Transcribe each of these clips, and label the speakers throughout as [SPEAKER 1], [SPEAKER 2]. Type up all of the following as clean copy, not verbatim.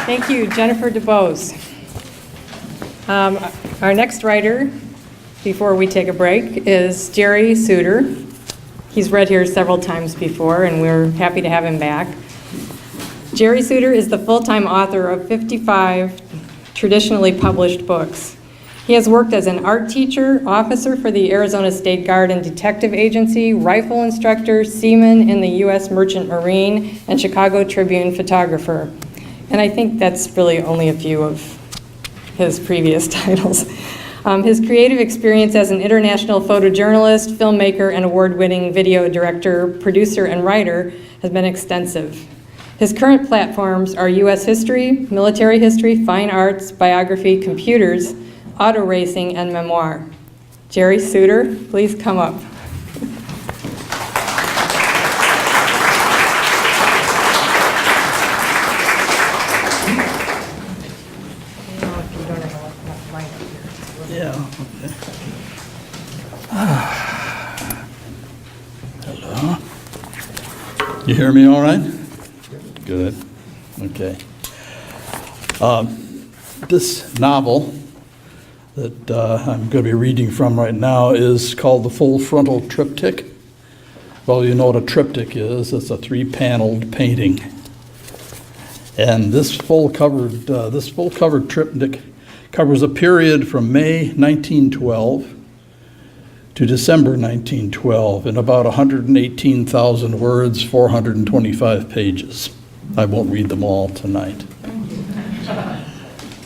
[SPEAKER 1] Thank you, Jennifer DeBose. Our next writer, before we take a break, is Gerry Souter. He's read here several times before, and we're happy to have him back. Gerry Souter is the full-time author of 55 traditionally published books. He has worked as an art teacher, officer for the Arizona State Guard and Detective Agency, rifle instructor, seaman in the U.S. Merchant Marine, and Chicago Tribune photographer. And I think that's really only a few of his previous titles. His creative experience as an international photojournalist, filmmaker, and award-winning video director, producer, and writer has been extensive. His current platforms are U.S. history, military history, fine arts, biography, computers, auto racing, and memoir. Gerry Souter, please come up.
[SPEAKER 2] Yeah, okay. Hello. You hear me all right? Good. Okay. This novel that I'm going to be reading from right now is called The Full Frontal Triptych. Well, you know what a triptych is. It's a 3-paneled painting. And this full-covered triptych covers a period from May 1912 to December 1912 in about 118,000 words, 425 pages. I won't read them all tonight.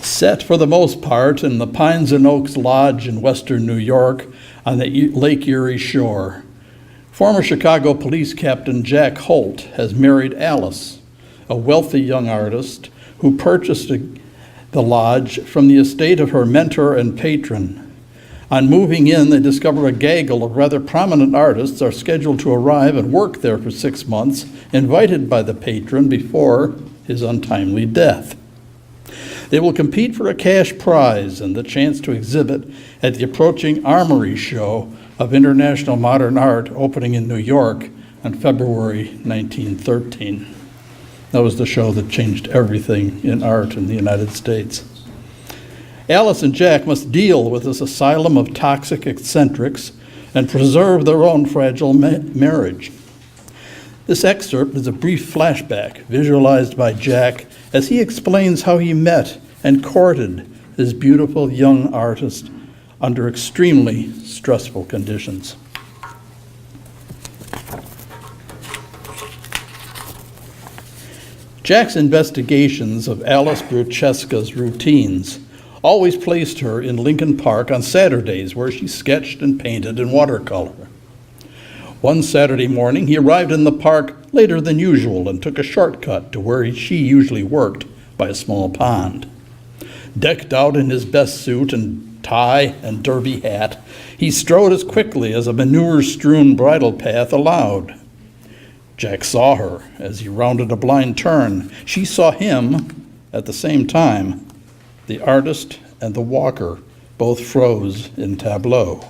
[SPEAKER 2] Set for the most part in the Pines and Oaks Lodge in western New York on the Lake Erie shore, former Chicago police captain Jack Holt has married Alice, a wealthy young artist who purchased the lodge from the estate of her mentor and patron. On moving in, they discover a gaggle of rather prominent artists are scheduled to arrive and work there for 6 months, invited by the patron before his untimely death. They will compete for a cash prize and the chance to exhibit at the approaching Armory Show of International Modern Art opening in New York on February 1913. That was the show that changed everything in art in the United States. Alice and Jack must deal with this asylum of toxic eccentrics and preserve their own fragile marriage. This excerpt is a brief flashback visualized by Jack as he explains how he met and courted this beautiful young artist under extremely stressful conditions. Jack's investigations of Alice Brucheska's routines always placed her in Lincoln Park on Saturdays, where she sketched and painted in watercolor. One Saturday morning, he arrived in the park later than usual and took a shortcut to where she usually worked by a small pond. Decked out in his best suit and tie and derby hat, he strode as quickly as a manure-strewn bridle path allowed. Jack saw her as he rounded a blind turn. She saw him at the same time. The artist and the walker both froze in tableau.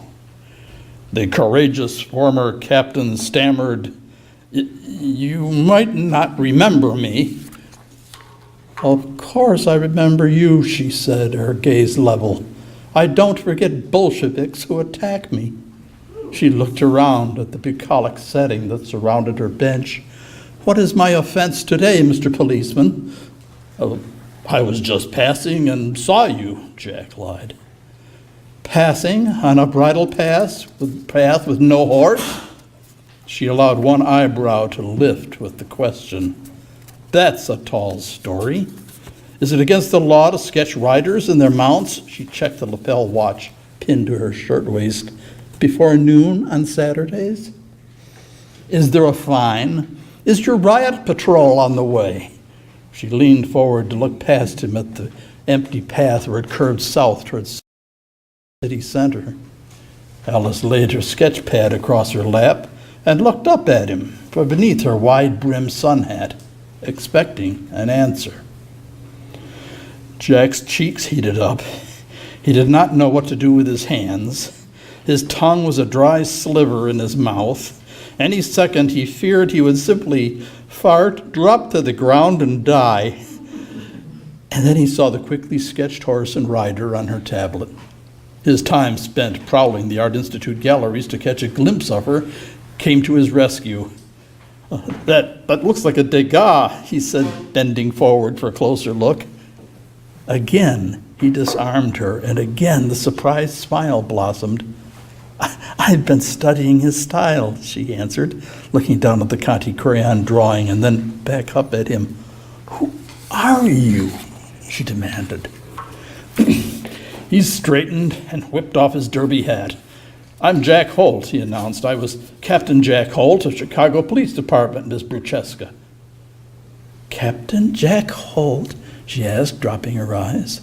[SPEAKER 2] The courageous former captain stammered, "You might not remember me." "Of course I remember you," she said, her gaze level. "I don't forget Bolsheviks who attack me." She looked around at the bucolic setting that surrounded her bench. "What is my offense today, Mr. Policeman?" "Oh, I was just passing and saw you," Jack lied. "Passing on a bridle path with no horse?" She allowed one eyebrow to lift with the question. "That's a tall story. Is it against the law to sketch riders and their mounts?" She checked the lapel watch pinned to her shirtwaist. "Before noon on Saturdays? Is there a fine? Is your riot patrol on the way?" She leaned forward to look past him at the empty path where it curved south towards city center. Alice laid her sketch pad across her lap and looked up at him from beneath her wide-brimmed sun hat, expecting an answer. Jack's cheeks heated up. He did not know what to do with his hands. His tongue was a dry sliver in his mouth. Any second he feared he would simply fart, drop to the ground, and die. And then he saw the quickly sketched horse and rider on her tablet. His time spent prowling the Art Institute galleries to catch a glimpse of her came to his rescue. That looks like a Degas, he said, bending forward for a closer look. Again, he disarmed her, and again the surprised smile blossomed. I've been studying his style, she answered, looking down at the Conti crayon drawing and then back up at him. Who are you? She demanded. He straightened and whipped off his derby hat. I'm Jack Holt, he announced. I was Captain Jack Holt of Chicago Police Department, Miss Brucheska. Captain Jack Holt? She asked, dropping her eyes.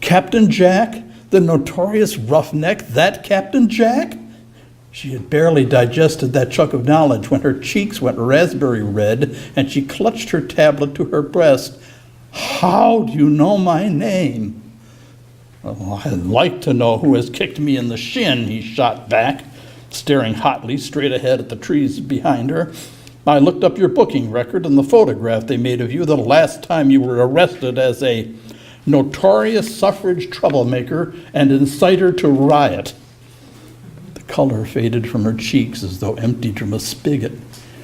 [SPEAKER 2] Captain Jack? The notorious roughneck, that Captain Jack? She had barely digested that chunk of knowledge when her cheeks went raspberry red and she clutched her tablet to her breast. How do you know my name? Oh, I'd like to know who has kicked me in the shin, he shot back, staring hotly straight ahead at the trees behind her. I looked up your booking record and the photograph they made of you the last time you were arrested as a notorious suffrage troublemaker and inciter to riot. The color faded from her cheeks as though emptied from a spigot.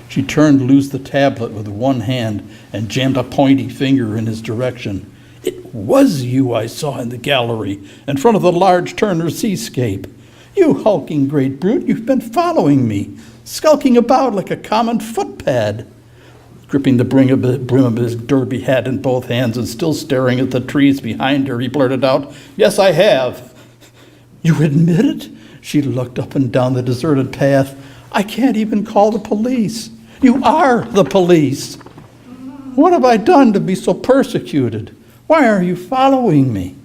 [SPEAKER 2] She turned loose the tablet with one hand and jammed a pointy finger in his direction. It was you I saw in the gallery in front of the large Turner seascape. You hulking great brute, you've been following me, skulking about like a common footpad. Gripping the brim of his derby hat in both hands and still staring at the trees behind her, he blurted out, Yes, I have. You admit it? She looked up and down the deserted path. I can't even call the police. You are the police. What have I done to be so persecuted? Why are you following me?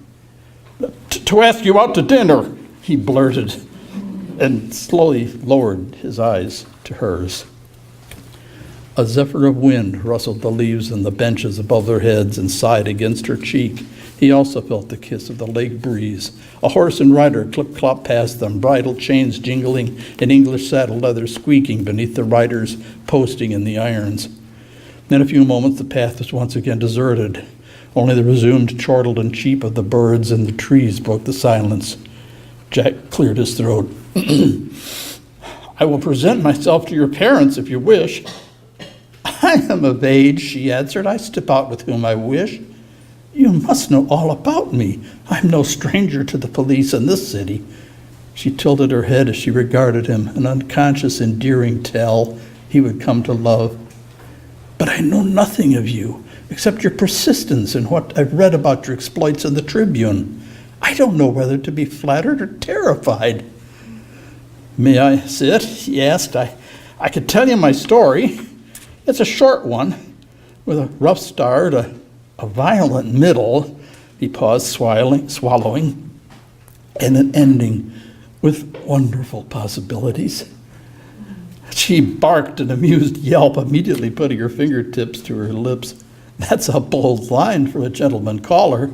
[SPEAKER 2] To ask you out to dinner, he blurted, and slowly lowered his eyes to hers. A zephyr of wind rustled the leaves and the benches above their heads and sighed against her cheek. He also felt the kiss of the lake breeze. A horse and rider clip-clop past them, bridle chains jingling and English saddle leather squeaking beneath the riders posting in the irons. In a few moments, the path was once again deserted. Only the resumed chortle and cheep of the birds and the trees broke the silence. Jack cleared his throat. I will present myself to your parents if you wish. I am of age, she answered. I step out with whom I wish. You must know all about me. I'm no stranger to the police in this city. She tilted her head as she regarded him, an unconscious, endearing tell he would come to love. But I know nothing of you, except your persistence in what I've read about your exploits in the Tribune. I don't know whether to be flattered or terrified. May I sit? He asked. I could tell you my story. It's a short one, with a rough start, a violent middle, he paused, swallowing, and an ending with wonderful possibilities. She barked an amused yelp, immediately putting her fingertips to her lips. That's a bold line from a gentleman caller.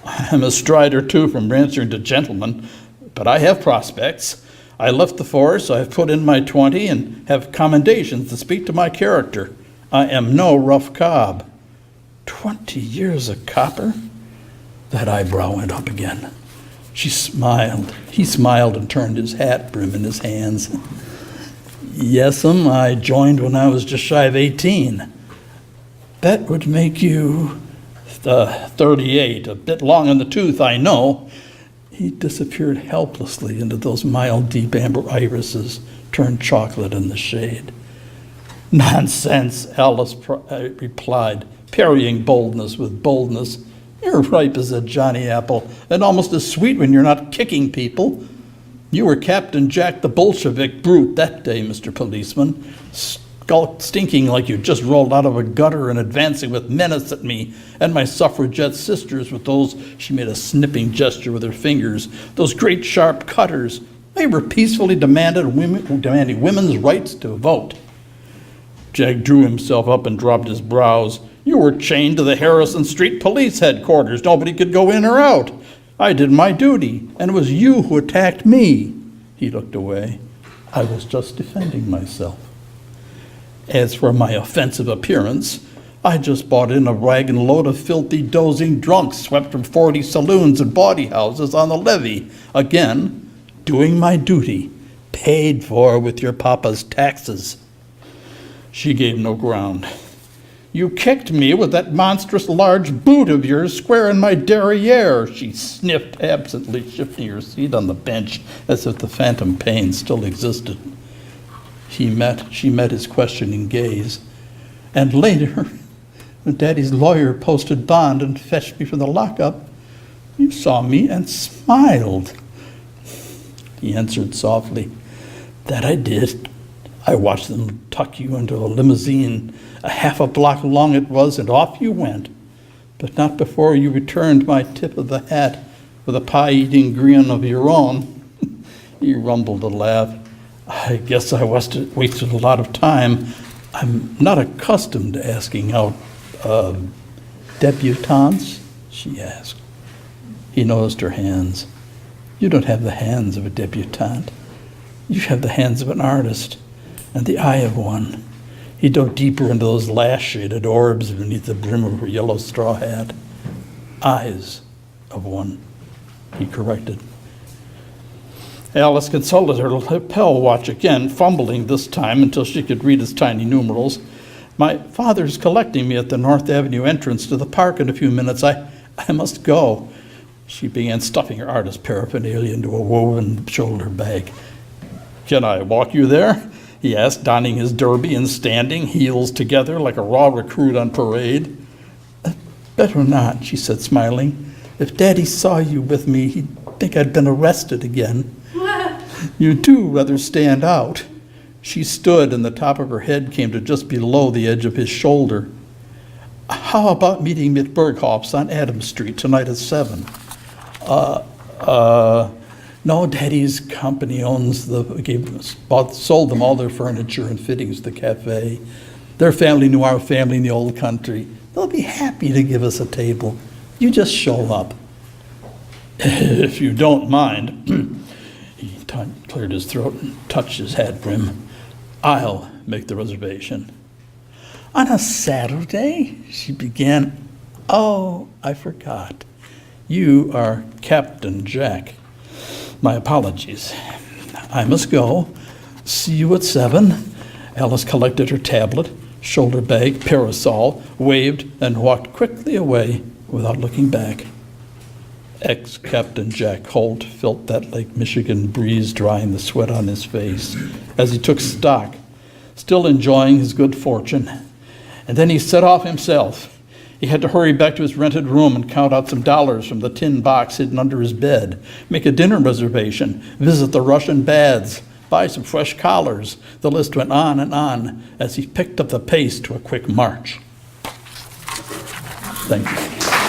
[SPEAKER 2] I'm a stride or two from answering to gentlemen, but I have prospects. I left the force, I've put in my 20, and have commendations to speak to my character. I am no rough cob. 20 years a copper? That eyebrow went up again. She smiled. He smiled and turned his hat brim in his hands. Yes'm, I joined when I was just shy of 18. That would make you 38, a bit long in the tooth, I know. He disappeared helplessly into those mild, deep amber irises turned chocolate in the shade. Nonsense, Alice replied, parrying boldness with boldness. You're ripe as a Johnny apple, and almost as sweet when you're not kicking people. You were Captain Jack the Bolshevik brute that day, Mr. Policeman, stinking like you just rolled out of a gutter and advancing with menace at me and my suffragette sisters with those, she made a snipping gesture with her fingers, those great sharp cutters. They were peacefully demanding women's rights to vote. Jack drew himself up and dropped his brows. You were chained to the Harrison Street Police Headquarters. Nobody could go in or out. I did my duty, and it was you who attacked me. He looked away. I was just defending myself. As for my offensive appearance, I just bought in a wagon load of filthy, dozing drunks swept from 40 saloons and bawdy houses on the levee. Again, doing my duty, paid for with your papa's taxes." She gave no ground. "You kicked me with that monstrous large boot of yours square in my derriere," she sniffed, absently shifting her seat on the bench as if the phantom pain still existed. She met his questioning gaze. "And later, when Daddy's lawyer posted bond and fetched me from the lockup, you saw me and smiled." He answered softly, "That I did. I watched them tuck you into a limousine. A half a block long it was, and off you went. But not before you returned my tip of the hat with a pie-eating grin of your own." He rumbled a laugh. "I guess I wasted a lot of time. I'm not accustomed to asking out debutantes," she asked. He noticed her hands. "You don't have the hands of a debutante. You have the hands of an artist and the eye of one." He dove deeper into those lash-shaded orbs beneath the brim of her yellow straw hat. "Eyes of one," he corrected. Alice consulted her lapel watch again, fumbling this time until she could read its tiny numerals. "My father's collecting me at the North Avenue entrance to the park in a few minutes. I must go." She began stuffing her artist paraphernalia into a woven shoulder bag. "Can I walk you there?" he asked, donning his derby and standing, heels together like a raw recruit on parade. "Better not," she said, smiling. "If Daddy saw you with me, he'd think I'd been arrested again." "You do rather stand out." She stood, and the top of her head came to just below the edge of his shoulder. "How about meeting me at Berghoff's on Adams Street tonight at 7? No, Daddy's company sold them all their furniture and fittings to the cafe. Their family knew our family in the old country. They'll be happy to give us a table. You just show up." "If you don't mind," he cleared his throat and touched his hat brim, "I'll make the reservation." "On a Saturday?" she began. "Oh, I forgot. You are Captain Jack. My apologies. I must go. See you at 7. Alice collected her tablet, shoulder bag, parasol, waved, and walked quickly away without looking back. Ex-Captain Jack Holt felt that Lake Michigan breeze drying the sweat on his face as he took stock, still enjoying his good fortune. And then he set off himself. He had to hurry back to his rented room and count out some dollars from the tin box hidden under his bed, make a dinner reservation, visit the Russian baths, buy some fresh collars. The list went on and on as he picked up the pace to a quick march. Thank you.